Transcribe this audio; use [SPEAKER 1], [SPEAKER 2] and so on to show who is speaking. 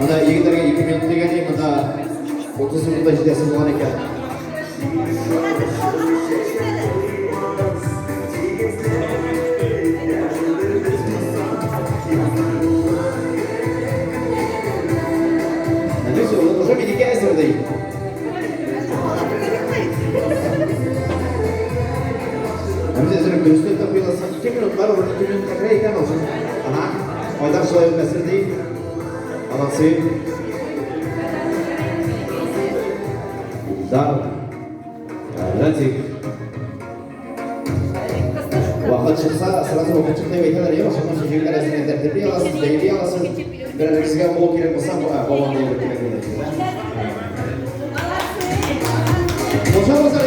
[SPEAKER 1] Mana yigitlarga 2 minut degani mana 30 minutda jiddiy bo'lgan ekan. Надеюсь, он уже медикается в этой. Hem gözlük takıyorlarsa 2 minut var, orada 2 minut tekrar iken olsun. Ana, oydan soyun mesir değil. Anası. Dar. Latif. Vakit çıksa, sırası vakit çıktı ve iteler yok. Sonra şehirler arasında tertipli alasın, değerli alasın. Bir rızga bol kirek olsa, baban değil. Boşa olsa